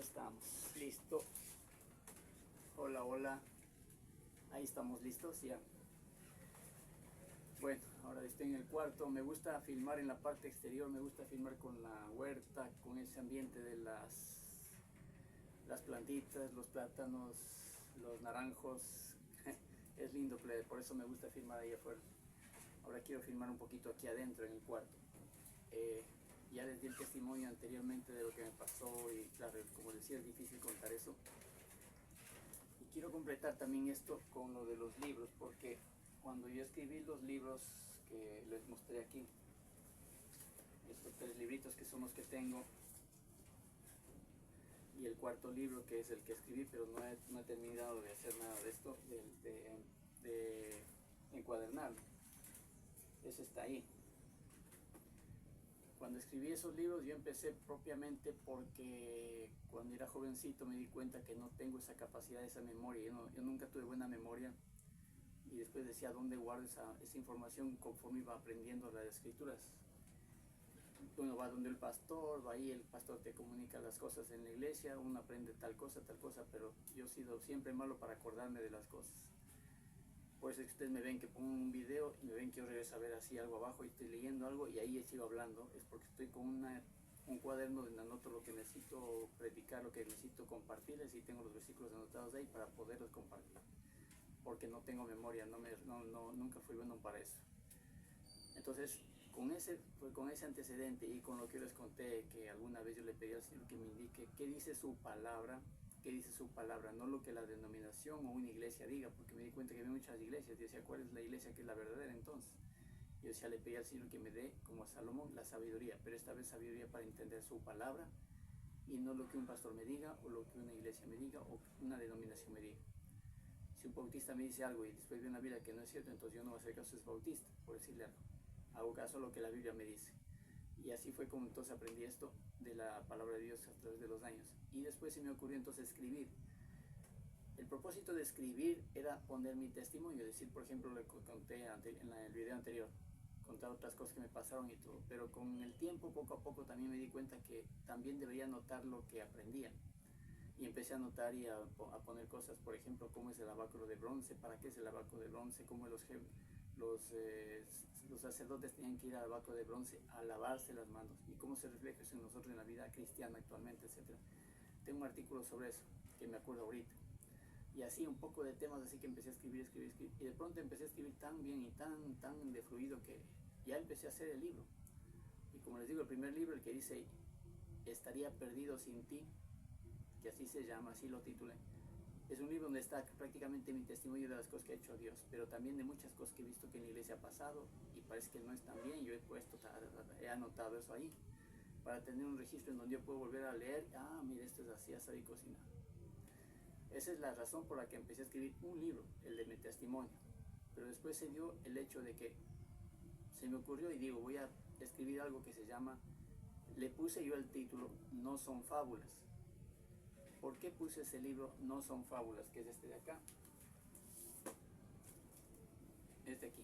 estamos, listo. Hola, hola. Ahí estamos listos ya. Bueno, ahora estoy en el cuarto. Me gusta filmar en la parte exterior, me gusta filmar con la huerta, con ese ambiente de las plantitas, los plátanos, los naranjos. Es lindo, por eso me gusta filmar ahí afuera. Ahora quiero filmar un poquito aquí adentro en el cuarto. Ya les di el testimonio anteriormente de lo que me pasó y claro, como decía, es difícil contar eso. Y quiero completar también esto con lo de los libros, porque cuando yo escribí los libros que les mostré aquí, estos 3 libritos que son los que tengo, y el cuarto libro que es el que escribí, pero no he terminado de hacer nada de esto, de encuadernarlo. Ese está ahí. Cuando escribí esos libros yo empecé propiamente porque cuando era jovencito me di cuenta que no tengo esa capacidad, esa memoria. Yo nunca tuve buena memoria y después decía dónde guardo esa información conforme iba aprendiendo las escrituras. Uno va donde el pastor, va ahí, el pastor te comunica las cosas en la iglesia, uno aprende tal cosa, pero yo he sido siempre malo para acordarme de las cosas. Por eso es que ustedes me ven que pongo un video y me ven que yo regreso a ver así algo abajo y estoy leyendo algo y ahí sigo hablando. Es porque estoy con un cuaderno donde anoto lo que necesito predicar, lo que necesito compartirles y tengo los versículos anotados ahí para poderlos compartir. Porque no tengo memoria, nunca fui bueno para eso. Entonces, con ese antecedente y con lo que les conté, que alguna vez yo le pedí al Señor que me indique qué dice su palabra, no lo que la denominación o una iglesia diga, porque me di cuenta que había muchas iglesias. Yo decía, ¿cuál es la iglesia que es la verdadera entonces? Yo decía, le pedí al Señor que me dé, como a Salomón, la sabiduría, pero esta vez sabiduría para entender su palabra y no lo que un pastor me diga o lo que una iglesia me diga o una denominación me diga. Si un bautista me dice algo y después ve una Biblia que no es cierto, entonces yo no voy a hacer caso a ese bautista, por decirle algo. Hago caso a lo que la Biblia me dice. Y así fue como entonces aprendí esto de la palabra de Dios a través de los años. Y después se me ocurrió entonces escribir. El propósito de escribir era poner mi testimonio, decir, por ejemplo, lo que conté en el video anterior, contar otras cosas que me pasaron y todo. Pero con el tiempo, poco a poco, también me di cuenta que también debería anotar lo que aprendía. Y empecé a anotar y a poner cosas, por ejemplo, cómo es el lavacro de bronce, para qué es el lavacro de bronce, cómo los sacerdotes tenían que ir al lavacro de bronce a lavarse las manos y cómo se refleja eso en nosotros en la vida cristiana actualmente, etc. Tengo un artículo sobre eso que me acuerdo ahorita. Y así un poco de temas, así que empecé a escribir. Y de pronto empecé a escribir tan bien y tan de fluido que ya empecé a hacer el libro. Y como les digo, el primer libro, el que dice Estaría perdido sin ti, que así se llama, así lo titulé, es un libro donde está prácticamente mi testimonio de las cosas que ha hecho Dios, pero también de muchas cosas que he visto que en la iglesia ha pasado y parece que no están bien. Yo he anotado eso ahí para tener un registro en donde yo puedo volver a leer. Mira, esto es así, así cocinar. Esa es la razón por la que empecé a escribir un libro, el de mi testimonio. Pero después se dio el hecho de que se me ocurrió y digo, voy a escribir algo que se llama, le puse yo el título, No son fábulas. ¿Por qué puse ese libro, No son fábulas? Que es este de acá. Este aquí.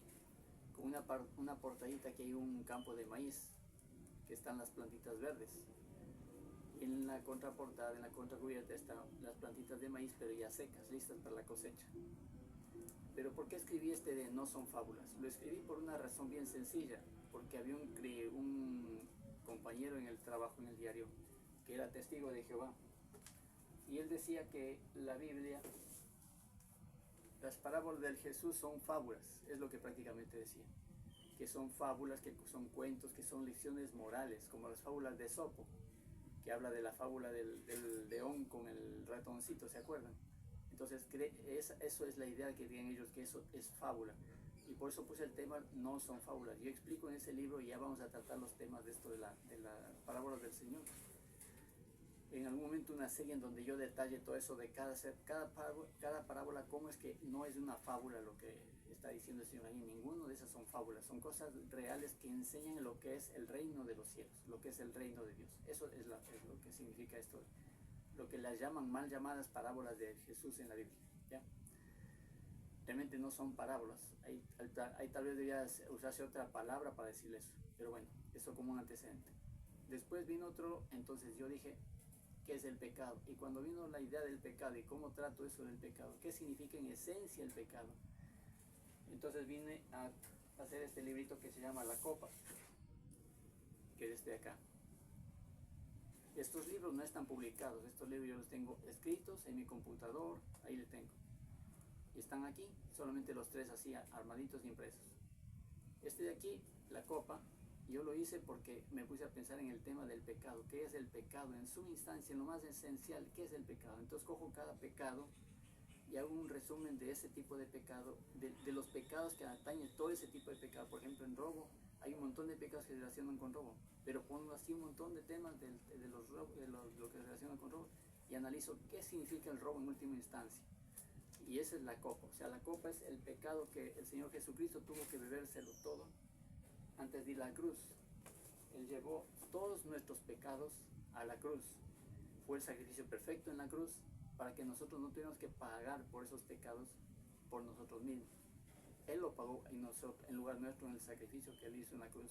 Con una portadita que hay un campo de maíz, que están las plantitas verdes. En la contraportada, en la contracubierta, están las plantitas de maíz, pero ya secas, listas para la cosecha. Pero ¿por qué escribí este de No son fábulas? Lo escribí por una razón bien sencilla, porque había un compañero en el trabajo, en el diario, que era testigo de Jehová. Y él decía que la Biblia, las parábolas del Jesús son fábulas, es lo que prácticamente decía. Que son fábulas, que son cuentos, que son lecciones morales, como las fábulas de Esopo, que habla de la fábula del león con el ratoncito, ¿se acuerdan? Entonces, eso es la idea que tienen ellos, que eso es fábula. Y por eso puse el tema, No son fábulas. Yo explico en ese libro y ya vamos a tratar los temas de esto de las parábolas del Señor. En algún momento una serie en donde yo detalle todo eso de cada parábola, cómo es que no es una fábula lo que está diciendo el Señor ahí. Ninguno de esas son fábulas, son cosas reales que enseñan lo que es el reino de los cielos, lo que es el reino de Dios. Eso es lo que significa esto, lo que las llaman mal llamadas parábolas de Jesús en la Biblia, ¿ya? Realmente no son parábolas, ahí tal vez debería usarse otra palabra para decirle eso, pero bueno, eso como un antecedente. Después vino otro, entonces yo dije, qué es el pecado. Y cuando vino la idea del pecado y cómo trato eso del pecado, qué significa en esencia el pecado, entonces vine a hacer este librito que se llama La Copa, que es este de acá. Estos libros no están publicados, estos libros yo los tengo escritos en mi computador, ahí les tengo. Y están aquí, solamente los tres así armaditos y impresos. Este de aquí, La Copa, yo lo hice porque me puse a pensar en el tema del pecado. ¿Qué es el pecado? En su instancia, en lo más esencial, ¿qué es el pecado? Entonces cojo cada pecado y hago un resumen de ese tipo de pecado, de los pecados que atañen todo ese tipo de pecado. Por ejemplo, en robo, hay un montón de pecados que se relacionan con robo, pero pongo así un montón de temas de lo que se relaciona con robo y analizo qué significa el robo en última instancia. Y esa es la copa, o sea, la copa es el pecado que el Señor Jesucristo tuvo que bebérselo todo antes de ir a la cruz. Él llevó todos nuestros pecados a la cruz. Fue el sacrificio perfecto en la cruz para que nosotros no tuviéramos que pagar por esos pecados por nosotros mismos. Él lo pagó en lugar nuestro en el sacrificio que Él hizo en la cruz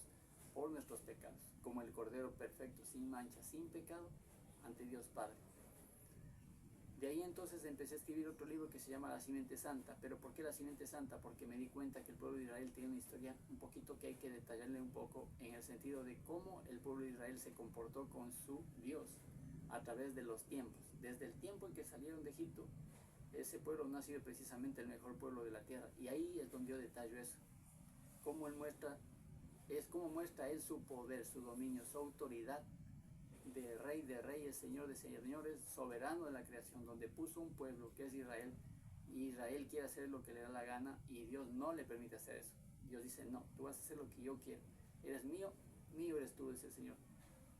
por nuestros pecados, como el Cordero perfecto, sin mancha, sin pecado, ante Dios Padre. De ahí entonces empecé a escribir otro libro que se llama La Simiente Santa. ¿Pero por qué La Simiente Santa? Porque me di cuenta que el pueblo de Israel tiene una historia un poquito que hay que detallarle un poco en el sentido de cómo el pueblo de Israel se comportó con su Dios a través de los tiempos. Desde el tiempo en que salieron de Egipto, ese pueblo no ha sido precisamente el mejor pueblo de la tierra. Y ahí es donde yo detallo eso. Cómo Él muestra, cómo muestra Él su poder, su dominio, su autoridad de Rey de Reyes, Señor de Señores, soberano de la creación, donde puso un pueblo que es Israel, y Israel quiere hacer lo que le da la gana y Dios no le permite hacer eso. Dios dice, no, tú vas a hacer lo que yo quiero, eres mío, mío eres tú, dice el Señor,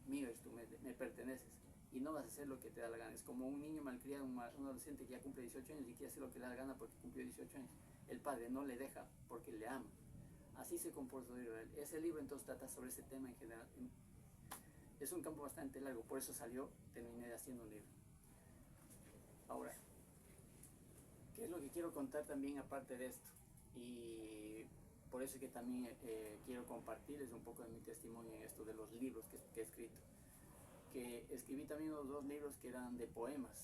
mío eres tú, me perteneces, y no vas a hacer lo que te da la gana. Es como un niño malcriado, un adolescente que ya cumple 18 años y quiere hacer lo que le da la gana porque cumplió 18 años. El padre no le deja porque le ama. Así se comportó Israel. Ese libro entonces trata sobre ese tema en general. Es un campo bastante largo, por eso terminé haciendo un libro. Ahora, ¿qué es lo que quiero contar también aparte de esto? Y por eso es que también quiero compartirles un poco de mi testimonio en esto de los libros que he escrito. Que escribí también los dos libros que eran de poemas.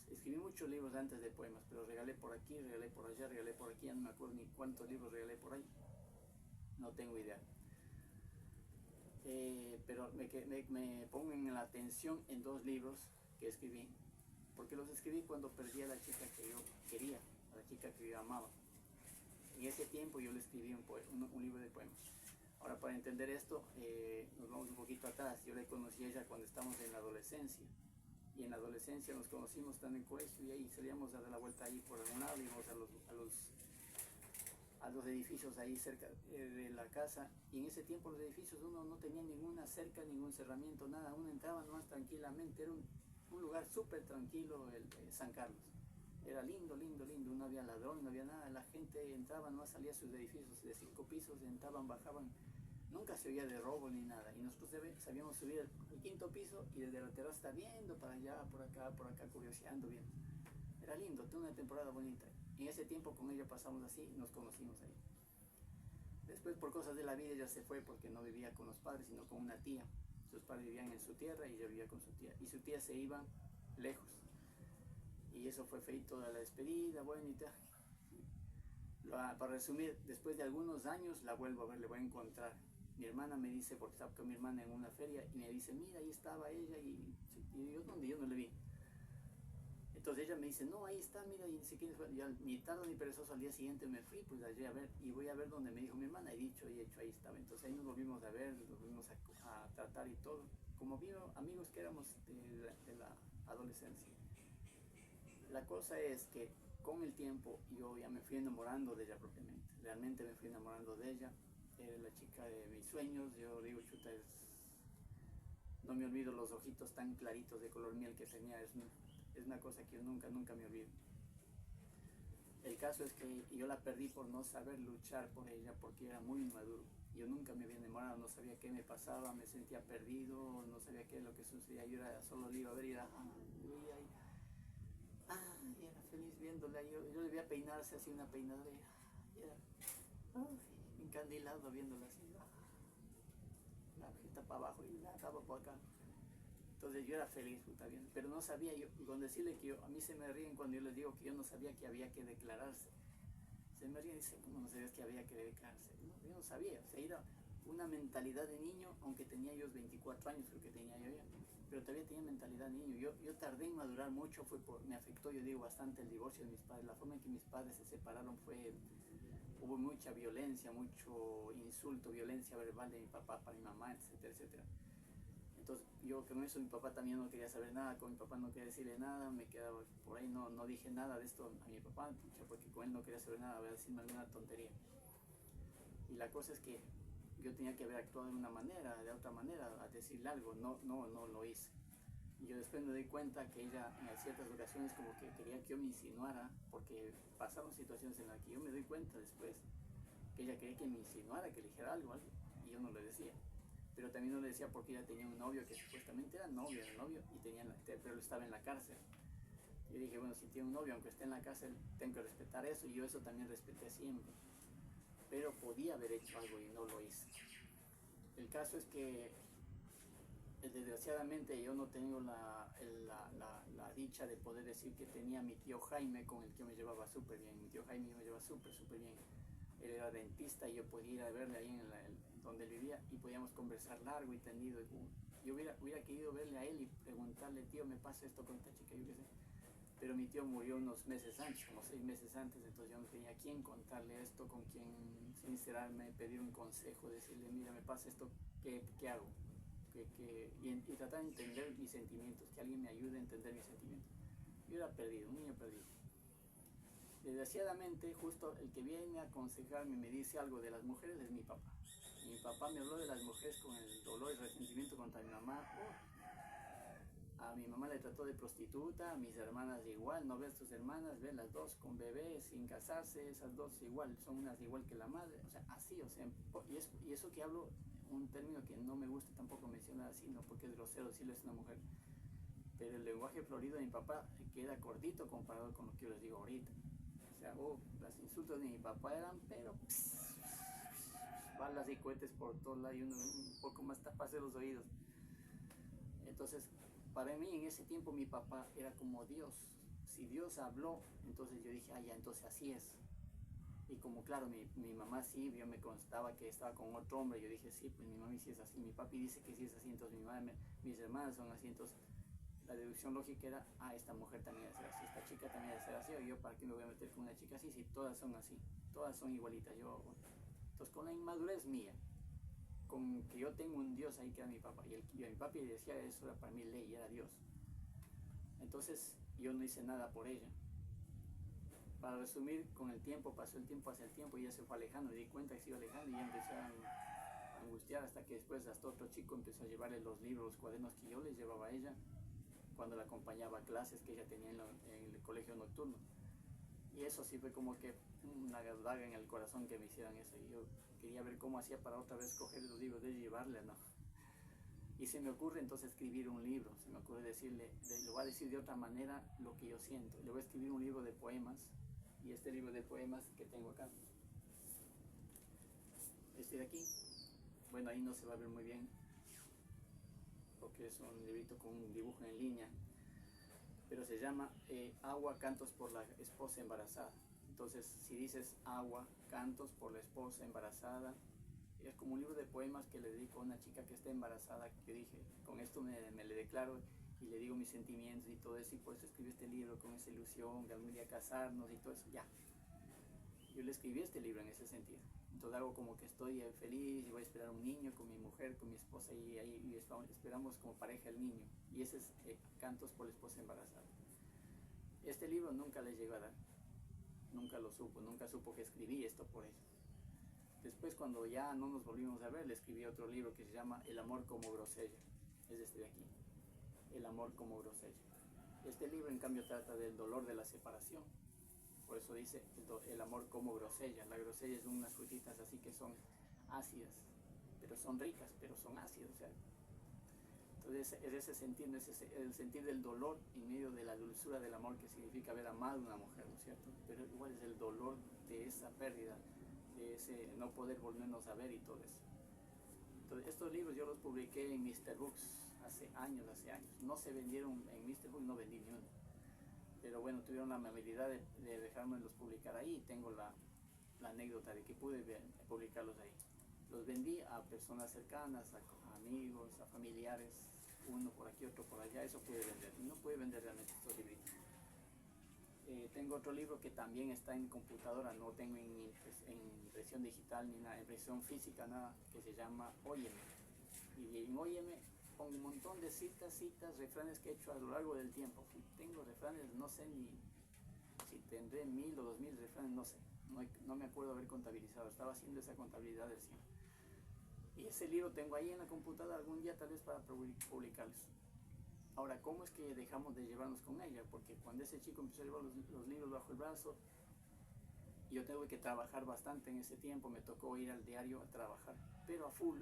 Escribí muchos libros antes de poemas, pero regalé por aquí, regalé por allá, regalé por aquí, ya no me acuerdo ni cuántos libros regalé por ahí. No tengo idea. Pero me pongo en la atención en dos libros que escribí, porque los escribí cuando perdí a la chica que yo quería, a la chica que yo amaba. En ese tiempo yo le escribí un libro de poemas. Ahora, para entender esto, nos vamos un poquito atrás. Yo le conocí a ella cuando estábamos en la adolescencia, y en la adolescencia nos conocimos estando en el colegio, y ahí salíamos a dar la vuelta ahí por algún lado, íbamos a los edificios ahí cerca de la casa, y en ese tiempo los edificios uno no tenía ninguna cerca, ningún cerramiento, nada, uno entraba más tranquilamente, era un lugar súper tranquilo, San Carlos. Era lindo, lindo, lindo, no había ladrón, no había nada, la gente entraba, no salía a sus edificios de 5 pisos, entraban, bajaban, nunca se oía de robo ni nada, y nosotros sabíamos subir al 5.º piso y desde la terraza viendo para allá, por acá, curioseando, viendo. Era lindo, tuve una temporada bonita. En ese tiempo con ella pasamos así, nos conocimos ahí. Después, por cosas de la vida, ella se fue porque no vivía con los padres, sino con una tía. Sus padres vivían en su tierra y ella vivía con su tía. Y su tía se iba lejos. Y eso fue feito de la despedida, bueno y tal. Para resumir, después de algunos años la vuelvo a ver, le voy a encontrar. Mi hermana me dice, porque estaba con mi hermana en una feria, y me dice, mira, ahí estaba ella, y yo, ¿dónde? Yo no le vi. Entonces ella me dice, no, ahí está, mira, y dice, ya ni tarde ni perezoso, al día siguiente me fui, pues allí a ver, y voy a ver donde me dijo mi hermana, he dicho y hecho, ahí estaba. Entonces ahí nos volvimos a ver, nos volvimos a tratar y todo, como amigos que éramos de la adolescencia. La cosa es que con el tiempo yo ya me fui enamorando de ella propiamente, realmente me fui enamorando de ella, era la chica de mis sueños. Yo digo, chuta, no me olvido los ojitos tan claritos de color miel que tenía, es una cosa que yo nunca me olvido. El caso es que yo la perdí por no saber luchar por ella, porque era muy inmaduro. Yo nunca me había enamorado, no sabía qué me pasaba, me sentía perdido, no sabía qué es lo que sucedía. Yo solo le iba a ver y era feliz viéndola. Yo le veía peinarse así, una peinadora, y era encandilado viéndola así, la jeta para abajo y la tapa para acá. Entonces yo era feliz, puta bien, pero no sabía yo, y con decirle que a mí se me ríen cuando yo les digo que yo no sabía que había que declararse. Se me ríen y dicen, ¿cómo no sabías que había que declararse? No, yo no sabía, o sea, era una mentalidad de niño, aunque tenía yo 24 años, creo que tenía yo ya, pero todavía tenía mentalidad de niño. Yo tardé en madurar mucho, me afectó, yo digo, bastante el divorcio de mis padres. La forma en que mis padres se separaron hubo mucha violencia, mucho insulto, violencia verbal de mi papá para mi mamá, etcétera, etcétera. Entonces yo con eso mi papá también no quería saber nada, con mi papá no quería decirle nada, me quedaba por ahí, no dije nada de esto a mi papá, porque con él no quería saber nada, voy a decirme alguna tontería. Y la cosa es que yo tenía que haber actuado de una manera, de otra manera, a decirle algo, no lo hice. Y yo después me doy cuenta que ella en ciertas ocasiones como que quería que yo me insinuara, porque pasaron situaciones en las que yo me doy cuenta después que ella quería que me insinuara, que le dijera algo, y yo no le decía. Pero también no le decía porque ella tenía un novio que supuestamente era novio, pero estaba en la cárcel. Yo dije, bueno, si tiene un novio, aunque esté en la cárcel, tengo que respetar eso, y yo eso también respeté siempre. Pero podía haber hecho algo y no lo hice. El caso es que desgraciadamente yo no tengo la dicha de poder decir que tenía a mi tío Jaime, con el que yo me llevaba súper bien. Mi tío Jaime me llevaba súper bien. Él era dentista y yo podía ir a verle ahí donde él vivía y podíamos conversar largo y tendido. Yo hubiera querido verle a él y preguntarle, tío, me pasa esto con esta chica, yo qué sé. Pero mi tío murió unos meses antes, como 6 meses antes, entonces yo no tenía a quién contarle esto, con quién sincerarme, pedir un consejo, decirle, mira, me pasa esto, ¿qué hago? Y tratar de entender mis sentimientos, que alguien me ayude a entender mis sentimientos. Yo era perdido, un niño perdido. Desgraciadamente, justo el que viene a aconsejarme y me dice algo de las mujeres es mi papá. Mi papá me habló de las mujeres con el dolor y resentimiento contra mi mamá. A mi mamá le trató de prostituta, a mis hermanas igual, no ves tus hermanas, ven las dos con bebés, sin casarse, esas dos igual, son unas igual que la madre, o sea, así, o sea, y eso que hablo, un término que no me gusta tampoco mencionar así, no porque es grosero decirlo es una mujer, pero el lenguaje florido de mi papá queda cortito comparado con lo que yo les digo ahorita. O sea, los insultos de mi papá eran, pero balas y cohetes por todos lados y uno un poco más taparse los oídos. Entonces, para mí en ese tiempo mi papá era como Dios. Si Dios habló, entonces yo dije, ya, entonces así es. Y como claro, mi mamá sí, yo me constaba que estaba con otro hombre, yo dije, sí, pues mi mami sí es así, mi papi dice que sí es así, entonces mis hermanas son así, entonces la deducción lógica era, esta mujer también debe ser así, esta chica también debe ser así, o yo para qué me voy a meter con una chica así, si todas son así, todas son igualitas. Entonces con la inmadurez mía, con que yo tengo un Dios ahí que era mi papá, y mi papi decía eso era para mí ley, era Dios. Entonces yo no hice nada por ella. Para resumir, con el tiempo, pasó el tiempo, hacia el tiempo, y ella se fue alejando, me di cuenta que se iba alejando y ya empecé a angustiar hasta que después hasta otro chico empezó a llevarle los libros, los cuadernos que yo les llevaba a ella cuando la acompañaba a clases que ella tenía en el colegio nocturno. Y eso sí fue como que una daga en el corazón que me hicieran eso, y yo quería ver cómo hacía para otra vez coger los libros de ella y llevarle, ¿no? Y se me ocurre entonces escribir un libro, se me ocurre decirle, le voy a decir de otra manera lo que yo siento, le voy a escribir un libro de poemas, y este libro de poemas que tengo acá, este de aquí, bueno, ahí no se va a ver muy bien, porque es un librito con un dibujo en línea, pero se llama Agua, cantos por la esposa embarazada. Entonces, si dices agua, cantos por la esposa embarazada, es como un libro de poemas que le dedico a una chica que está embarazada, que dije, con esto me le declaro y le digo mis sentimientos y todo eso, y por eso escribí este libro con esa ilusión de algún día casarnos y todo eso, ya. Yo le escribí este libro en ese sentido. Entonces hago como que estoy feliz y voy a esperar un niño con mi mujer, con mi esposa, y ahí esperamos como pareja el niño. Y ese es Cantos por la esposa embarazada. Este libro nunca le llegó a dar, nunca lo supo, nunca supo que escribí esto por ella. Después, cuando ya no nos volvimos a ver, le escribí otro libro que se llama El amor como grosella. Es este de aquí, El amor como grosella. Este libro, en cambio, trata del dolor de la separación. Por eso dice el amor como grosella. La grosella es unas frutitas así que son ácidas, pero son ricas, pero son ácidas. O sea, entonces es ese sentir, el sentir del dolor en medio de la dulzura del amor que significa haber amado a una mujer, ¿no es cierto? Pero igual es el dolor de esa pérdida, de ese no poder volvernos a ver y todo eso. Entonces estos libros yo los publiqué en Mr. Books hace años. No se vendieron en Mr. Book, no vendí ni uno. Pero bueno, tuvieron la amabilidad de dejármelos publicar ahí. Tengo la anécdota de que pude publicarlos ahí. Los vendí a personas cercanas, a amigos, a familiares, uno por aquí, otro por allá. Eso pude vender. No pude vender realmente estos libritos. Tengo otro libro que también está en computadora, no tengo en impresión digital ni nada, impresión física, nada, que se llama Óyeme. Y en Óyeme pongo un montón de citas, refranes que he hecho a lo largo del tiempo. Si tengo refranes, no sé ni si tendré 1000 o 2000 refranes, no sé. No me acuerdo haber contabilizado, estaba haciendo esa contabilidad del 100. Y ese libro tengo ahí en la computadora algún día tal vez para publicarlos. Ahora, ¿cómo es que dejamos de llevarnos con ella? Porque cuando ese chico empezó a llevar los libros bajo el brazo, yo tengo que trabajar bastante en ese tiempo, me tocó ir al diario a trabajar, pero a full.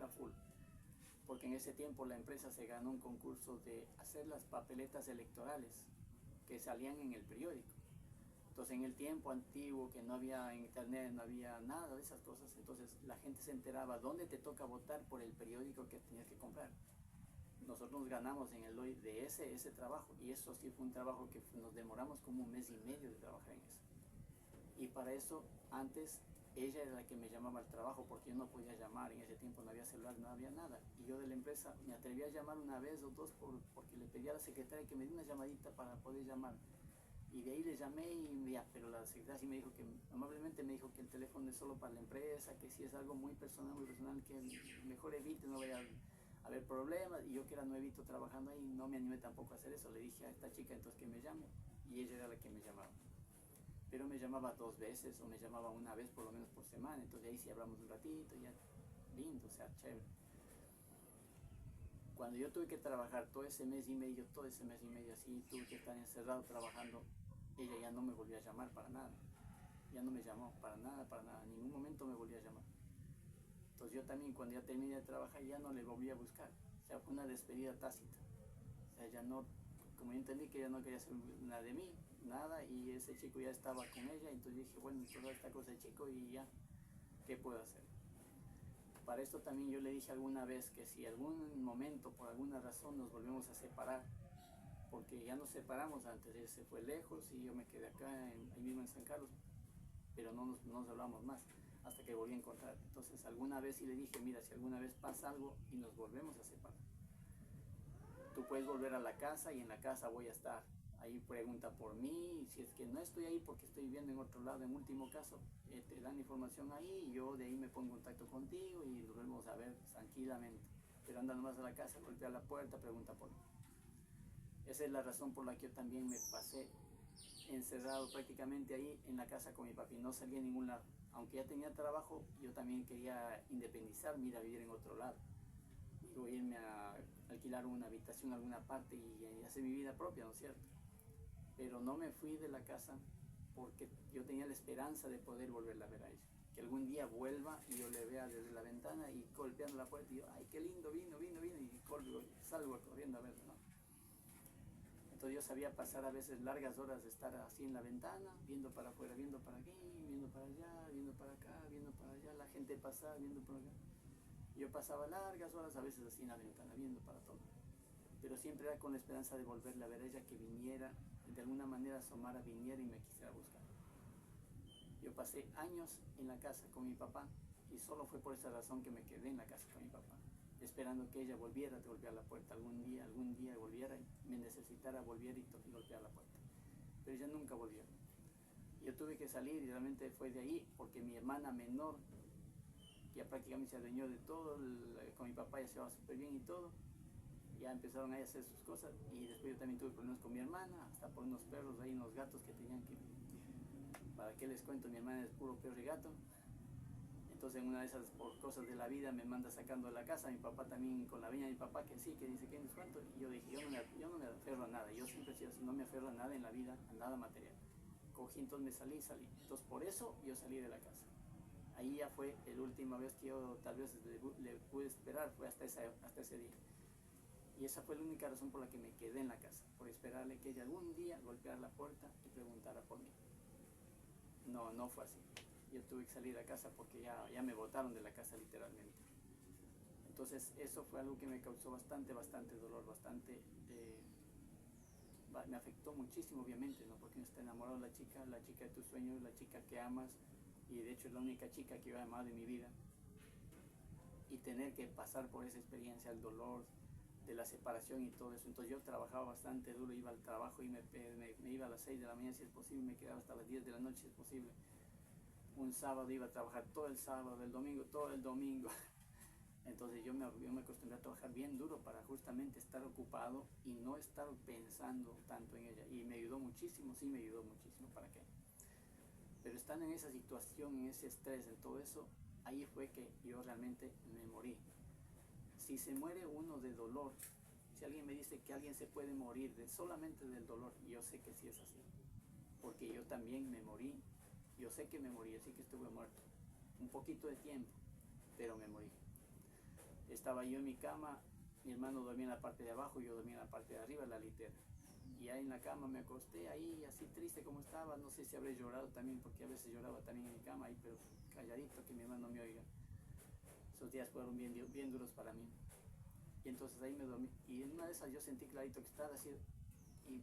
Porque en ese tiempo la empresa se ganó un concurso de hacer las papeletas electorales que salían en el periódico. Entonces, en el tiempo antiguo, que no había internet, no había nada de esas cosas, entonces la gente se enteraba dónde te toca votar por el periódico que tenías que comprar. Nosotros nos ganamos en el hoy de ese trabajo, y eso sí fue un trabajo que nos demoramos como 1 mes y medio de trabajar en eso. Y para eso, antes, ella era la que me llamaba al trabajo, porque yo no podía llamar, en ese tiempo no había celular, no había nada. Y yo de la empresa me atreví a llamar una vez o dos porque le pedí a la secretaria que me diera una llamadita para poder llamar. Y de ahí le llamé y ya, pero la secretaria sí me dijo que, amablemente me dijo que el teléfono es solo para la empresa, que si es algo muy personal, que mejor evite, no vaya a haber problemas. Y yo, que era nuevito trabajando ahí, no me animé tampoco a hacer eso. Le dije a esta chica entonces que me llame, y ella era la que me llamaba. Pero me llamaba 2 veces o me llamaba una vez por lo menos por semana. Entonces ahí sí hablamos un ratito, ya lindo, o sea, chévere. Cuando yo tuve que trabajar todo ese mes y medio así, tuve que estar encerrado trabajando, ella ya no me volvió a llamar para nada. Ya no me llamó para nada, en ningún momento me volvió a llamar. Entonces yo también, cuando ya terminé de trabajar, ya no le volví a buscar. O sea, fue una despedida tácita. O sea, ya no, como yo entendí que ella no quería hacer nada de mí, nada, y ese chico ya estaba con ella, entonces dije, bueno, toda esta cosa de chico y ya, ¿qué puedo hacer? Para esto también yo le dije alguna vez que si algún momento, por alguna razón, nos volvemos a separar, porque ya nos separamos antes, él se fue lejos y yo me quedé acá, ahí mismo en San Carlos, pero no nos hablamos más, hasta que volví a encontrar. Entonces alguna vez sí le dije, mira, si alguna vez pasa algo y nos volvemos a separar, tú puedes volver a la casa y en la casa voy a estar. Ahí pregunta por mí, si es que no estoy ahí porque estoy viviendo en otro lado, en último caso, te dan información ahí y yo de ahí me pongo en contacto contigo y nos vamos a ver tranquilamente. Pero anda nomás a la casa, golpea la puerta, pregunta por mí. Esa es la razón por la que yo también me pasé encerrado prácticamente ahí en la casa con mi papi, no salía a ningún lado. Aunque ya tenía trabajo, yo también quería independizarme, ir a vivir en otro lado. Digo, irme a alquilar una habitación en alguna parte y hacer mi vida propia, ¿no es cierto? Pero no me fui de la casa porque yo tenía la esperanza de poder volverla a ver a ella. Que algún día vuelva y yo le vea desde la ventana y golpeando la puerta y yo, ay, qué lindo, vino, y salgo corriendo a verla, ¿no? Entonces yo sabía pasar a veces largas horas de estar así en la ventana, viendo para afuera, viendo para aquí, viendo para allá, viendo para acá, viendo para allá, la gente pasaba, viendo por acá. Yo pasaba largas horas a veces así en la ventana, viendo para todo. Pero siempre era con la esperanza de volverla a ver a ella, que viniera, de alguna manera asomara, viniera y me quisiera buscar. Yo pasé años en la casa con mi papá y solo fue por esa razón que me quedé en la casa con mi papá, esperando que ella volviera a golpear la puerta algún día volviera y me necesitara, volviera y golpear la puerta. Pero ella nunca volvió. Yo tuve que salir y realmente fue de ahí porque mi hermana menor, que ya prácticamente se adueñó de todo, con mi papá ya se va súper bien y todo, ya empezaron a hacer sus cosas y después yo también tuve problemas con mi hermana, hasta por unos perros ahí, unos gatos que tenían que, ¿para qué les cuento? Mi hermana es puro perro y gato. Entonces en una de esas por cosas de la vida me manda sacando de la casa, mi papá también con la veña de mi papá que sí, que dice que les cuento, y yo dije, yo no me aferro a nada, yo siempre he sido así, no me aferro a nada en la vida, a nada material. Cogí, entonces me salí. Entonces por eso yo salí de la casa. Ahí ya fue la última vez que yo tal vez le pude esperar, fue hasta ese día. Y esa fue la única razón por la que me quedé en la casa, por esperarle que ella algún día golpeara la puerta y preguntara por mí. No fue así. Yo tuve que salir de la casa porque ya me botaron de la casa literalmente. Entonces eso fue algo que me causó bastante dolor, me afectó muchísimo, obviamente, ¿no? Porque uno está enamorado de la chica de tus sueños, la chica que amas, y de hecho es la única chica que yo he amado en mi vida. Y tener que pasar por esa experiencia, el dolor de la separación y todo eso. Entonces yo trabajaba bastante duro, iba al trabajo y me iba a las 6 de la mañana si es posible, me quedaba hasta las 10 de la noche si es posible. Un sábado iba a trabajar todo el sábado, el domingo, todo el domingo. Entonces yo me acostumbré a trabajar bien duro para justamente estar ocupado y no estar pensando tanto en ella. Y me ayudó muchísimo, sí me ayudó muchísimo, ¿para qué? Pero estando en esa situación, en ese estrés, en todo eso, ahí fue que yo realmente me morí. Si se muere uno de dolor, si alguien me dice que alguien se puede morir solamente del dolor, yo sé que sí es así. Porque yo también me morí, yo sé que me morí, así que estuve muerto. Un poquito de tiempo, pero me morí. Estaba yo en mi cama, mi hermano dormía en la parte de abajo, yo dormía en la parte de arriba, en la litera. Y ahí en la cama me acosté, ahí así triste como estaba, no sé si habré llorado también, porque a veces lloraba también en mi cama, ahí, pero calladito, que mi hermano me oiga. Esos días fueron bien duros para mí. Y entonces ahí me dormí, y en una de esas yo sentí clarito que estaba así, y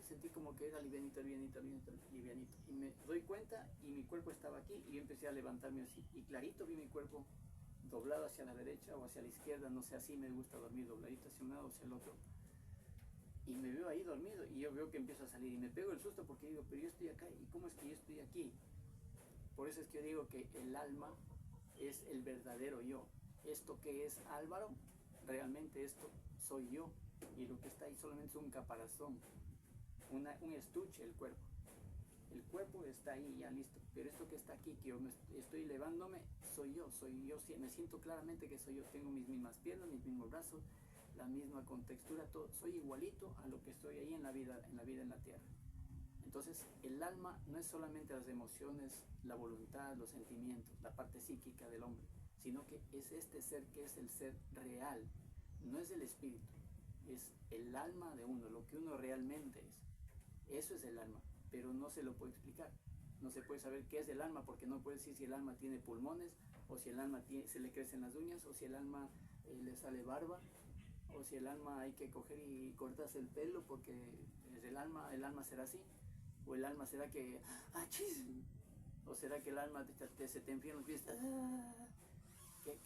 sentí como que era livianito. Y me doy cuenta, y mi cuerpo estaba aquí, y yo empecé a levantarme así, y clarito vi mi cuerpo doblado hacia la derecha o hacia la izquierda, no sé, así me gusta dormir, dobladito hacia un lado o hacia el otro. Y me veo ahí dormido, y yo veo que empiezo a salir, y me pego el susto porque digo, pero yo estoy acá, ¿y cómo es que yo estoy aquí? Por eso es que yo digo que el alma es el verdadero yo. Esto que es Álvaro, realmente esto soy yo, y lo que está ahí solamente es un caparazón, un estuche, el cuerpo. El cuerpo está ahí ya listo, pero esto que está aquí, que yo estoy elevándome, soy yo, me siento claramente que soy yo, tengo mis mismas piernas, mis mismos brazos, la misma contextura, todo, soy igualito a lo que estoy ahí en la vida en la tierra. Entonces, el alma no es solamente las emociones, la voluntad, los sentimientos, la parte psíquica del hombre, sino que es este ser que es el ser real, no es el espíritu, es el alma de uno, lo que uno realmente es. Eso es el alma, pero no se lo puede explicar. No se puede saber qué es el alma, porque no puede decir si el alma tiene pulmones, o si el alma se le crecen las uñas, o si el alma le sale barba, o si el alma hay que coger y cortarse el pelo porque es el alma será así, o el alma será que o será que el alma se te enfrían los pies.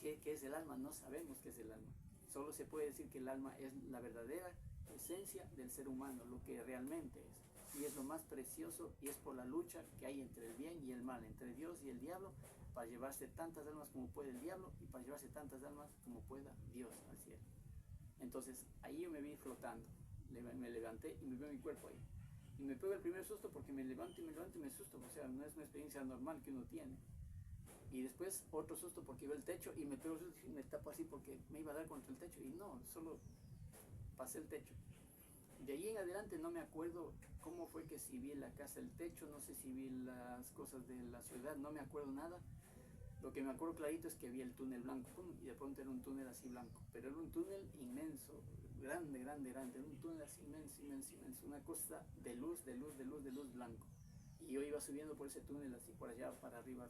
¿Qué es el alma? No sabemos qué es el alma. Solo se puede decir que el alma es la verdadera esencia del ser humano, lo que realmente es, y es lo más precioso, y es por la lucha que hay entre el bien y el mal, entre Dios y el diablo, para llevarse tantas almas como puede el diablo y para llevarse tantas almas como pueda Dios al cielo. Entonces ahí yo me vi flotando, me levanté y me veo mi cuerpo ahí, y me pego el primer susto porque me levanto y me asusto, o sea, no es una experiencia normal que uno tiene. Y después otro susto porque veo el techo y me pego el susto y me tapo así porque me iba a dar contra el techo, y no, solo pasé el techo. De ahí en adelante no me acuerdo cómo fue que si vi la casa, el techo, no sé si vi las cosas de la ciudad, no me acuerdo nada. Lo que me acuerdo clarito es que vi el túnel blanco, y de pronto era un túnel así blanco, pero era un túnel inmenso, grande, era un túnel así inmenso, una cosa de luz blanco. Y yo iba subiendo por ese túnel así por allá, para arriba.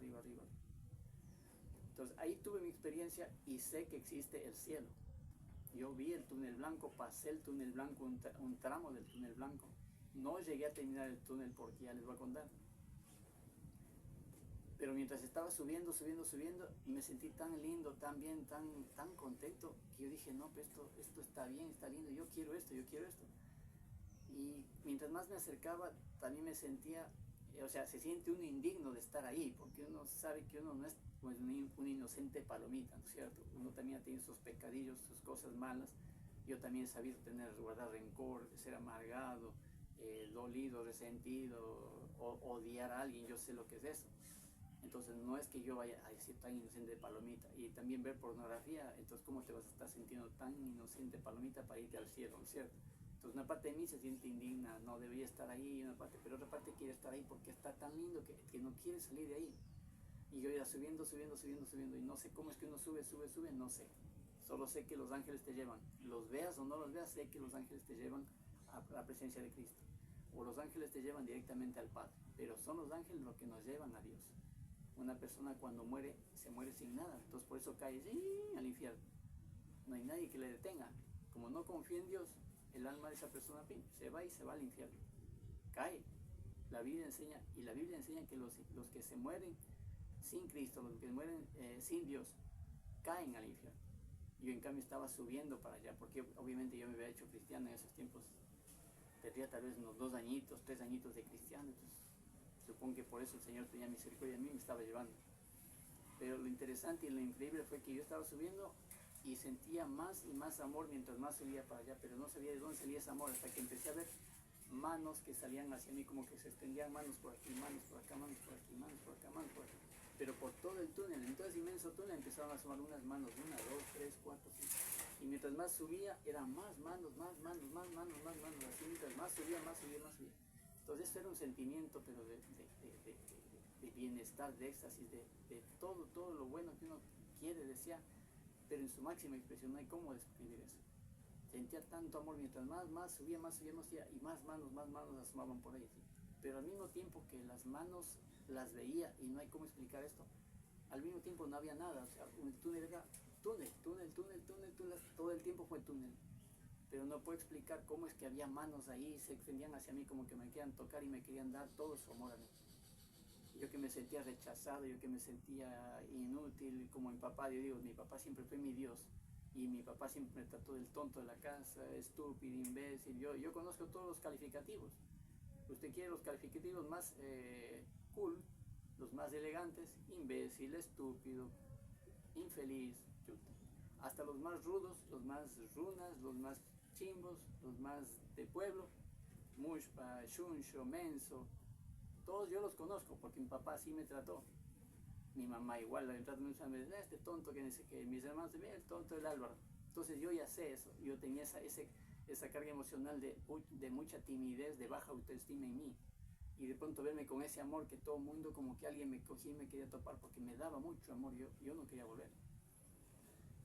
Entonces ahí tuve mi experiencia y sé que existe el cielo. Yo vi el túnel blanco, pasé el túnel blanco, un tramo del túnel blanco. No llegué a terminar el túnel porque ya les voy a contar. Pero mientras estaba subiendo, me sentí tan lindo, tan bien, tan contento, que yo dije, no, pues esto está bien, está lindo, yo quiero esto. Y mientras más me acercaba, también me sentía, o sea, se siente uno indigno de estar ahí, porque uno sabe que uno no es pues, un inocente palomita, ¿no es cierto? Uno también tiene sus pecadillos, sus cosas malas. Yo también he sabido guardar rencor, ser amargado, dolido, resentido, odiar a alguien, yo sé lo que es eso. Entonces no es que yo vaya a decir tan inocente palomita, y también ver pornografía, entonces ¿cómo te vas a estar sintiendo tan inocente palomita para irte al cielo, ¿no es cierto? Entonces una parte de mí se siente indigna, no debería estar ahí, pero otra parte quiere estar ahí porque está tan lindo que no quiere salir de ahí. Y yo iba subiendo, y no sé cómo es que uno sube, no sé. Solo sé que los ángeles te llevan, los veas o no los veas, sé que los ángeles te llevan a la presencia de Cristo, o los ángeles te llevan directamente al Padre, pero son los ángeles los que nos llevan a Dios. Una persona cuando muere, se muere sin nada, entonces por eso cae al infierno. No hay nadie que le detenga. Como no confía en Dios, el alma de esa persona se va y se va al infierno. Cae. La Biblia enseña, y la Biblia enseña que los que se mueren sin Cristo, los que mueren sin Dios, caen al infierno. Yo en cambio estaba subiendo para allá, porque obviamente yo me había hecho cristiano en esos tiempos. Tendría tal vez unos 2 añitos, 3 añitos de cristiano, entonces supongo que por eso el Señor tenía misericordia de mí y me estaba llevando. Pero lo interesante y lo increíble fue que yo estaba subiendo y sentía más y más amor mientras más subía para allá, pero no sabía de dónde salía ese amor, hasta que empecé a ver manos que salían hacia mí, como que se extendían manos por aquí, manos por acá, manos por aquí, manos por acá, manos por aquí. Pero por todo el túnel, en todo ese inmenso túnel empezaron a asomar unas manos, 1, 2, 3, 4, 5. Y mientras más subía, eran más manos, así mientras más subía, más subía, más subía. Entonces eso era un sentimiento, pero de bienestar, de éxtasis, de todo lo bueno que uno quiere, desea, pero en su máxima expresión. No hay cómo describir eso. Sentía tanto amor mientras más subía, y más manos asomaban por ahí, ¿sí? Pero al mismo tiempo que las manos las veía, y no hay cómo explicar esto, al mismo tiempo no había nada. O sea, el túnel era túnel, todo el tiempo fue túnel. Pero no puedo explicar cómo es que había manos ahí, se extendían hacia mí como que me querían tocar y me querían dar todo su amor a mí. Yo que me sentía rechazado, yo que me sentía inútil, como mi papá, yo digo, mi papá siempre fue mi Dios. Y mi papá siempre me trató del tonto de la casa, estúpido, imbécil. Yo conozco todos los calificativos. Usted quiere los calificativos más cool, los más elegantes: imbécil, estúpido, infeliz, chuta. Hasta los más rudos, los más runas, los más chimbos, los más de pueblo, mushpa, shuncho, menso. Todos yo los conozco porque mi papá así me trató. Mi mamá igual, la entrada de me dice, este tonto que dice que mis hermanos se ven, el tonto del Álvaro. Entonces yo ya sé eso, yo tenía esa carga emocional de mucha timidez, de baja autoestima en mí. Y de pronto verme con ese amor que todo el mundo, como que alguien me cogía y me quería topar porque me daba mucho amor, yo no quería volver.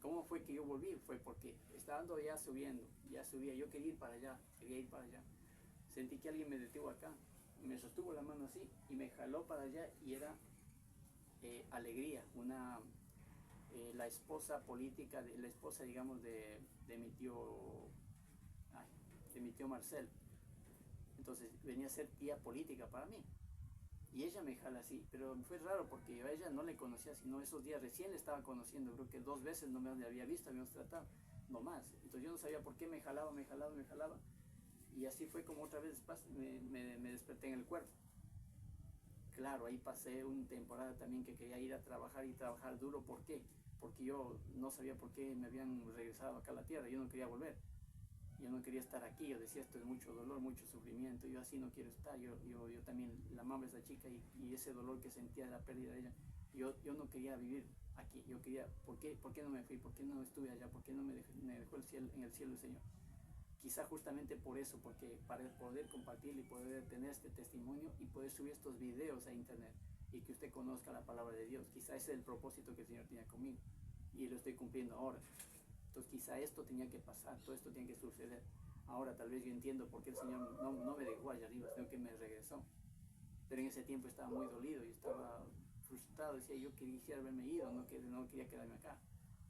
¿Cómo fue que yo volví? Fue porque estando ya subiendo, ya subía, yo quería ir para allá, Sentí que alguien me detuvo acá, me sostuvo la mano así y me jaló para allá, y era Alegría, la esposa política, la esposa, digamos, de mi tío Marcel. Entonces venía a ser tía política para mí. Y ella me jala así, pero fue raro porque yo a ella no le conocía, sino esos días recién le estaba conociendo. Creo que 2 veces no me había visto, habíamos tratado, no más. Entonces yo no sabía por qué me jalaba. Y así fue como otra vez me desperté en el cuerpo. Claro, ahí pasé una temporada también que quería ir a trabajar y trabajar duro. ¿Por qué? Porque yo no sabía por qué me habían regresado acá a la tierra. Yo no quería volver. Yo no quería estar aquí. Yo decía, esto es mucho dolor, mucho sufrimiento. Yo así no quiero estar. Yo también la amaba a esa chica, y ese dolor que sentía de la pérdida de ella. Yo no quería vivir aquí. Yo quería, ¿por qué no me fui? ¿Por qué no estuve allá? ¿Por qué no me dejó en el cielo el Señor? Quizá justamente por eso, porque para poder compartir y poder tener este testimonio y poder subir estos videos a internet y que usted conozca la palabra de Dios. Quizá ese es el propósito que el Señor tenía conmigo y lo estoy cumpliendo ahora. Entonces quizá esto tenía que pasar, todo esto tenía que suceder. Ahora tal vez yo entiendo por qué el Señor no me dejó allá arriba, sino que me regresó. Pero en ese tiempo estaba muy dolido y estaba frustrado. Decía, yo quisiera haberme ido, no quería quedarme acá.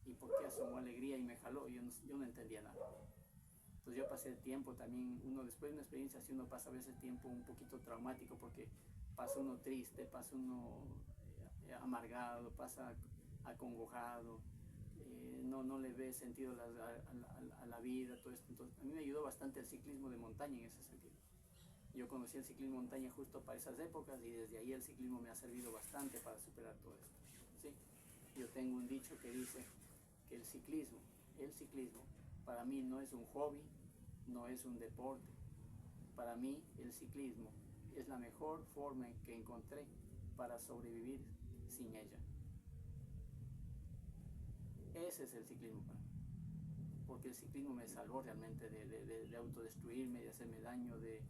¿Y por qué asomó Alegría y me jaló? Yo no entendía nada. Entonces yo pasé el tiempo también, después de una experiencia así, uno pasa a veces tiempo un poquito traumático, porque pasa uno triste, pasa uno amargado, pasa acongojado, no le ve sentido a la vida, todo esto. Entonces a mí me ayudó bastante el ciclismo de montaña en ese sentido. Yo conocí el ciclismo de montaña justo para esas épocas, y desde ahí el ciclismo me ha servido bastante para superar todo esto, ¿sí? Yo tengo un dicho que dice que el ciclismo para mí no es un hobby, no es un deporte. Para mí el ciclismo es la mejor forma que encontré para sobrevivir sin ella. Ese es el ciclismo para mí. Porque el ciclismo me salvó realmente de autodestruirme, de hacerme daño, de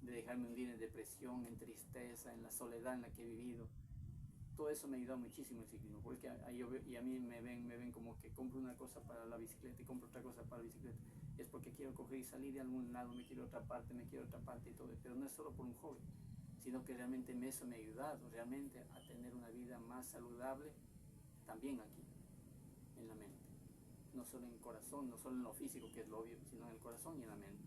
dejarme hundir en depresión, en tristeza, en la soledad en la que he vivido. Todo eso me ayudó muchísimo el ciclismo, porque a mí me ven como que compro una cosa para la bicicleta y compro otra cosa para la bicicleta. Es porque quiero coger y salir de algún lado, me quiero otra parte y todo, pero no es solo por un hobby, sino que realmente eso me ha ayudado realmente a tener una vida más saludable también aquí, en la mente. No solo en el corazón, no solo en lo físico, que es lo obvio, sino en el corazón y en la mente.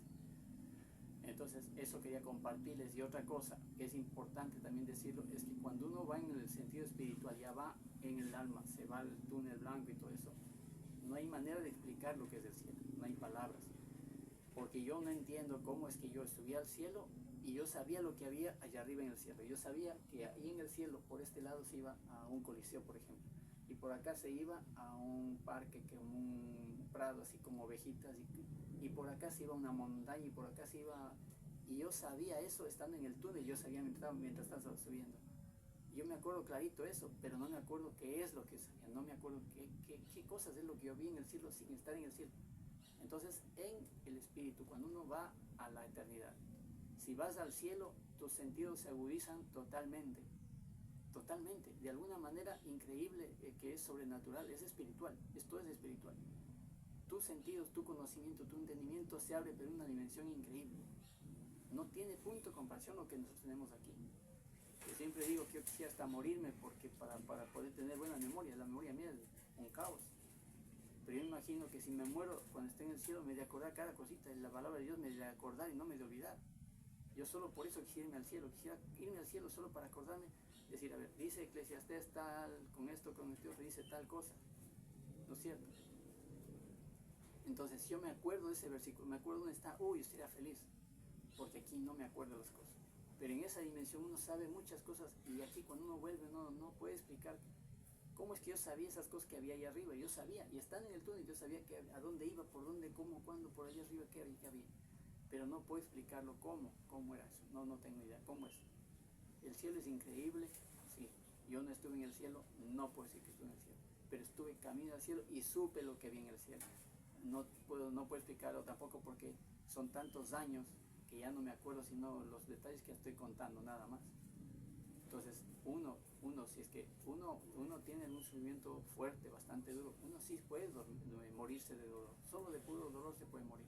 Entonces, eso quería compartirles. Y otra cosa que es importante también decirlo, es que cuando uno va en el sentido espiritual, ya va en el alma, se va al túnel blanco y todo eso, no hay manera de explicar lo que es el cielo, no hay palabras. Porque yo no entiendo cómo es que yo subí al cielo y yo sabía lo que había allá arriba en el cielo. Yo sabía que ahí en el cielo, por este lado se iba a un coliseo, por ejemplo, y por acá se iba a un parque, que un prado, así como ovejitas, y por acá se iba a una montaña, y por acá se iba... Y yo sabía eso estando en el túnel, yo sabía mientras estaba subiendo. Yo me acuerdo clarito eso, pero no me acuerdo qué es lo que sabía, no me acuerdo qué cosas es lo que yo vi en el cielo sin estar en el cielo. Entonces, en el espíritu, cuando uno va a la eternidad, si vas al cielo, tus sentidos se agudizan totalmente, totalmente, de alguna manera increíble, que es sobrenatural, es espiritual, esto es espiritual. Tus sentidos, tu conocimiento, tu entendimiento se abre pero en una dimensión increíble. No tiene punto de comparación lo que nosotros tenemos aquí. Yo siempre digo que yo quisiera hasta morirme porque para poder tener buena memoria, la memoria mía es un caos. Pero yo me imagino que si me muero cuando esté en el cielo, me de acordar cada cosita, la palabra de Dios me de acordar y no me de olvidar. Yo solo por eso quisiera irme al cielo, solo para acordarme, decir, a ver, dice Eclesiastés tal, con esto dice tal cosa, ¿no es cierto? Entonces, si yo me acuerdo de ese versículo, me acuerdo dónde está, uy, yo sería feliz, porque aquí no me acuerdo de las cosas. Pero en esa dimensión uno sabe muchas cosas y aquí cuando uno vuelve no puede explicar cómo es que yo sabía esas cosas que había ahí arriba. Yo sabía, y estando en el túnel, yo sabía a dónde iba, por dónde, cómo, cuándo, por allá arriba, qué había. Pero no puedo explicarlo cómo era eso. No tengo idea cómo es. El cielo es increíble, sí. Yo no estuve en el cielo, no puedo decir que estuve en el cielo. Pero estuve camino al cielo y supe lo que había en el cielo. No puedo explicarlo tampoco porque son tantos años que ya no me acuerdo sino los detalles que estoy contando, nada más. Entonces, si es que uno tiene un sufrimiento fuerte, bastante duro, uno sí puede morirse de dolor. Solo de puro dolor se puede morir.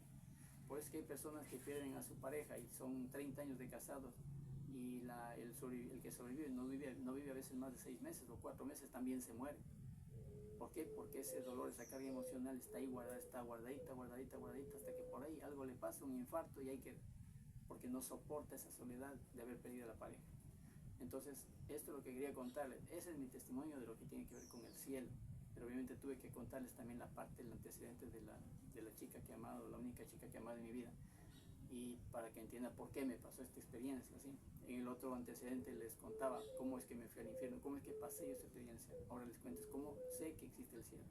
Por eso es que hay personas que pierden a su pareja y son 30 años de casados y el que sobrevive no vive a veces más de 6 meses o 4 meses, también se muere. ¿Por qué? Porque ese dolor, esa carga emocional está ahí está guardadita, hasta que por ahí algo le pasa, un infarto, y porque no soporta esa soledad de haber perdido a la pareja. Entonces, esto es lo que quería contarles. Ese es mi testimonio de lo que tiene que ver con el cielo. Pero obviamente tuve que contarles también la parte, el antecedente de la chica que he amado, la única chica que he amado en mi vida. Y para que entiendan por qué me pasó esta experiencia, ¿sí? En el otro antecedente les contaba cómo es que me fui al infierno, cómo es que pasé yo esta experiencia. Ahora les cuento cómo sé que existe el cielo.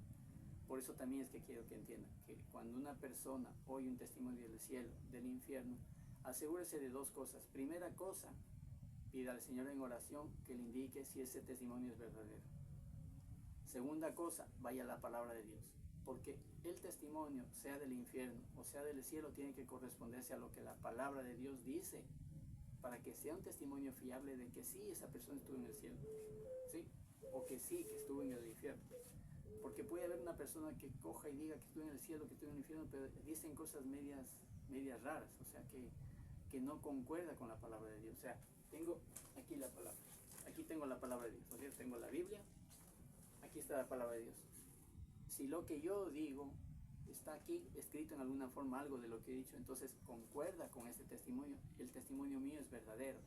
Por eso también es que quiero que entiendan que cuando una persona oye un testimonio del cielo, del infierno, asegúrese de dos cosas. Primera cosa, pida al Señor en oración que le indique si ese testimonio es verdadero. Segunda cosa, vaya a la palabra de Dios, porque el testimonio, sea del infierno o sea del cielo, tiene que corresponderse a lo que la palabra de Dios dice, para que sea un testimonio fiable de que sí, esa persona estuvo en el cielo, ¿sí? O que sí, que estuvo en el infierno. Porque puede haber una persona que coja y diga que estuvo en el cielo, que estuvo en el infierno, pero dicen cosas medias raras, o sea, que no concuerda con la palabra de Dios. O sea, tengo aquí la palabra, aquí tengo la palabra de Dios, o sea, tengo la Biblia, aquí está la palabra de Dios. Si lo que yo digo está aquí escrito en alguna forma, algo de lo que he dicho, entonces concuerda con este testimonio, el testimonio mío es verdadero.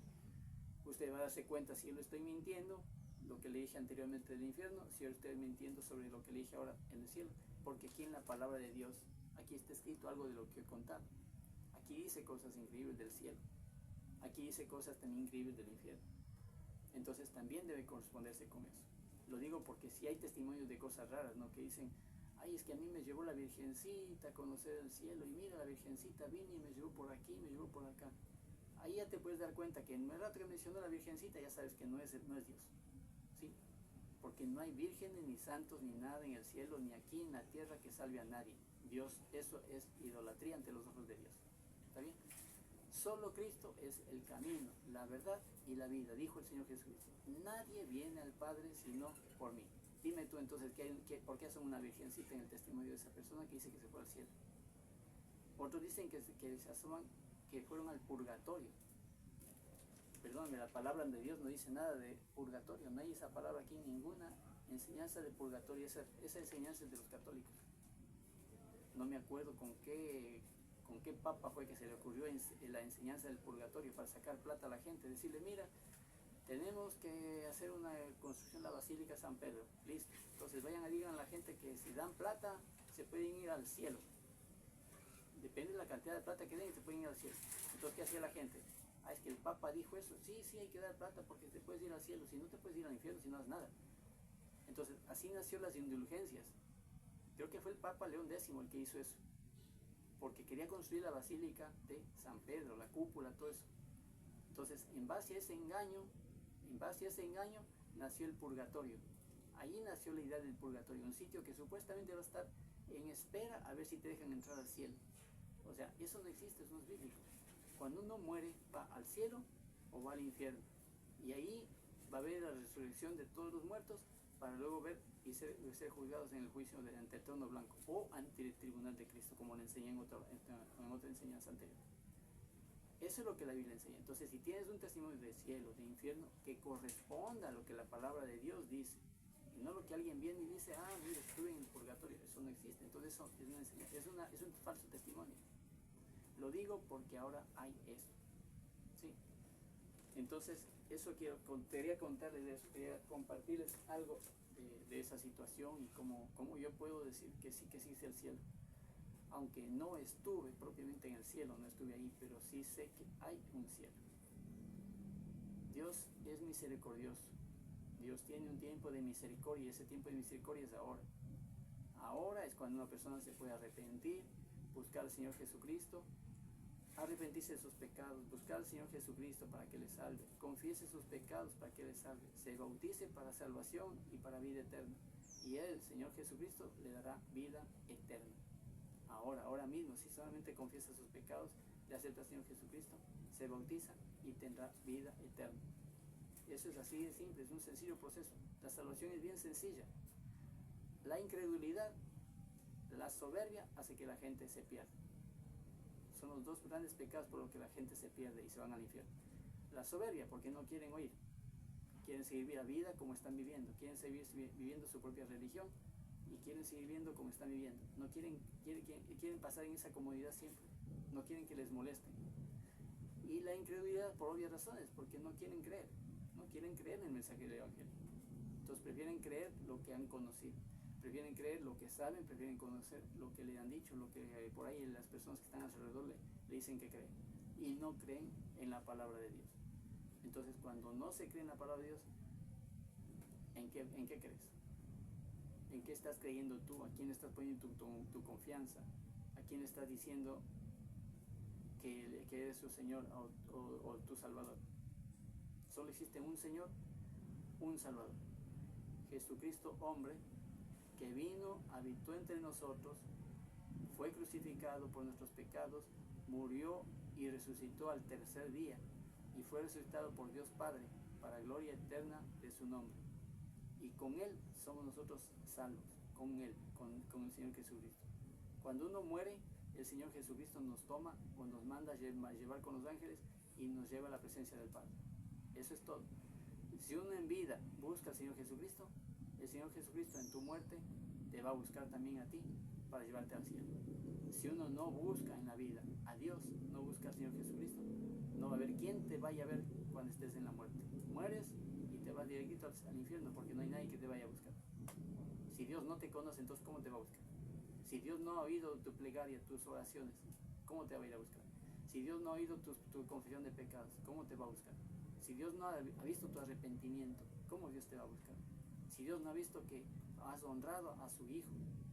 Usted va a darse cuenta si yo lo estoy mintiendo, lo que le dije anteriormente del infierno, si yo estoy mintiendo sobre lo que le dije ahora en el cielo, porque aquí en la palabra de Dios, aquí está escrito algo de lo que he contado. Aquí dice cosas increíbles del cielo, aquí dice cosas también increíbles del infierno. Entonces también debe corresponderse con eso. Lo digo porque si hay testimonios de cosas raras, ¿no? Que dicen, ay, es que a mí me llevó la Virgencita a conocer el cielo, y mira, la Virgencita vino y me llevó por aquí, me llevó por acá. Ahí ya te puedes dar cuenta que en el rato que mencionó la Virgencita ya sabes que no es Dios, ¿sí? Porque no hay vírgenes, ni santos, ni nada en el cielo, ni aquí en la tierra que salve a nadie. Dios, eso es idolatría ante los ojos de Dios. ¿Está bien? Solo Cristo es el camino, la verdad y la vida, dijo el Señor Jesucristo. Nadie viene al Padre sino por mí. Dime tú entonces, ¿por qué hacen una virgencita en el testimonio de esa persona que dice que se fue al cielo? Otros dicen que se asoman, que fueron al purgatorio. perdón, la palabra de Dios no dice nada de purgatorio, no hay esa palabra aquí, ninguna enseñanza de purgatorio, esa enseñanza es de los católicos. No me acuerdo con qué papa fue que se le ocurrió la enseñanza del purgatorio para sacar plata a la gente, decirle, mira, tenemos que hacer una construcción de la Basílica San Pedro, listo, entonces vayan a digan a la gente que si dan plata se pueden ir al cielo, depende de la cantidad de plata que den, se pueden ir al cielo. Entonces, ¿qué hacía la gente? Es que el Papa dijo eso, sí, hay que dar plata porque te puedes ir al cielo, si no te puedes ir al infierno si no haces nada. Entonces, así nació las indulgencias. Creo que fue el Papa León X el que hizo eso, porque quería construir la Basílica de San Pedro, la cúpula, todo eso. Entonces, en base a ese engaño, nació el purgatorio. Ahí nació la idea del purgatorio, un sitio que supuestamente va a estar en espera a ver si te dejan entrar al cielo. O sea, eso no existe, eso no es bíblico. Cuando uno muere, va al cielo o va al infierno. Y ahí va a haber la resurrección de todos los muertos para luego ver y ser juzgados en el juicio ante el trono blanco o ante el tribunal de Cristo, como le enseñé en otra enseñanza anterior. Eso es lo que la Biblia enseña. Entonces, si tienes un testimonio de cielo, de infierno, que corresponda a lo que la palabra de Dios dice, y no lo que alguien viene y dice, mira, estuve en el purgatorio, eso no existe. Entonces, eso es una enseñanza, es un falso testimonio. Lo digo porque ahora hay eso. ¿Sí? Entonces, eso quería contarles de eso, quería compartirles algo de esa situación y cómo yo puedo decir que sí existe el cielo. Aunque no estuve propiamente en el cielo, no estuve ahí, pero sí sé que hay un cielo. Dios es misericordioso. Dios tiene un tiempo de misericordia y ese tiempo de misericordia es ahora. Ahora es cuando una persona se puede arrepentir, buscar al Señor Jesucristo, arrepentirse de sus pecados, buscar al Señor Jesucristo para que le salve, confiese sus pecados para que le salve, se bautice para salvación y para vida eterna. Y Él, Señor Jesucristo, le dará vida eterna. Ahora mismo, si solamente confiesa sus pecados, le acepta al Señor Jesucristo, se bautiza y tendrá vida eterna. Eso es así de simple, es un sencillo proceso. La salvación es bien sencilla. La incredulidad, la soberbia hace que la gente se pierda. Son los dos grandes pecados por los que la gente se pierde y se van al infierno. La soberbia, porque no quieren oír, quieren seguir la vida como están viviendo, quieren seguir viviendo su propia religión y quieren seguir viviendo como están viviendo. No quieren pasar en esa comodidad siempre, no quieren que les molesten. Y la incredulidad por obvias razones, porque no quieren creer en el mensaje del Evangelio. Entonces prefieren creer lo que han conocido, prefieren creer lo que saben, prefieren conocer lo que le han dicho, lo que por ahí las personas que están alrededor le dicen que creen, y no creen en la palabra de Dios. Entonces, cuando no se cree en la palabra de Dios, ¿en qué crees? ¿En qué estás creyendo tú? ¿A quién estás poniendo tu confianza? ¿A quién estás diciendo que eres su Señor o tu Salvador? Solo existe un Señor, un Salvador. Jesucristo, hombre, que vino, habitó entre nosotros, fue crucificado por nuestros pecados, murió y resucitó al tercer día, y fue resucitado por Dios Padre, para gloria eterna de su nombre. Y con Él somos nosotros salvos, con Él, con el Señor Jesucristo. Cuando uno muere, el Señor Jesucristo nos toma o nos manda a llevar con los ángeles y nos lleva a la presencia del Padre. Eso es todo. Si uno en vida busca al Señor Jesucristo, el Señor Jesucristo en tu muerte te va a buscar también a ti para llevarte al cielo. Si uno no busca en la vida a Dios, no busca al Señor Jesucristo, no va a haber quien te vaya a ver cuando estés en la muerte. Mueres y te vas directo al infierno porque no hay nadie que te vaya a buscar. Si Dios no te conoce, entonces ¿cómo te va a buscar? Si Dios no ha oído tu plegaria, tus oraciones, ¿cómo te va a ir a buscar? Si Dios no ha oído tu confesión de pecados, ¿cómo te va a buscar? Si Dios no ha visto tu arrepentimiento, ¿cómo Dios te va a buscar? Si Dios no ha visto que has honrado a su Hijo,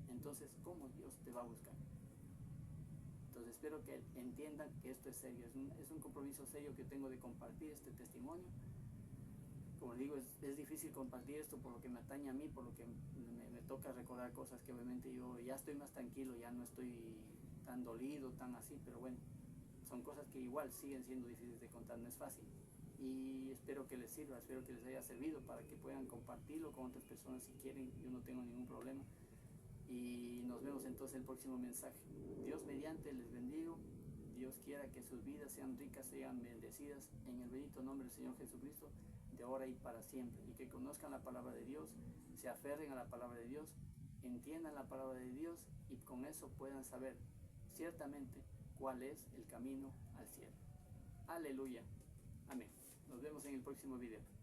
entonces ¿cómo Dios te va a buscar? Entonces espero que entiendan que esto es serio, es un compromiso serio que tengo de compartir este testimonio. Como digo, es difícil compartir esto por lo que me atañe a mí, por lo que me toca recordar cosas que obviamente yo ya estoy más tranquilo, ya no estoy tan dolido, tan así, pero bueno, son cosas que igual siguen siendo difíciles de contar, no es fácil. Y espero que les sirva, espero que les haya servido para que puedan compartirlo con otras personas si quieren, yo no tengo ningún problema. Y nos vemos entonces en el próximo mensaje. Dios mediante, les bendigo. Dios quiera que sus vidas sean ricas, sean bendecidas en el bendito nombre del Señor Jesucristo, de ahora y para siempre, y que conozcan la palabra de Dios, se aferren a la palabra de Dios, entiendan la palabra de Dios y con eso puedan saber ciertamente cuál es el camino al cielo. Aleluya. Amén. Nos vemos en el próximo video.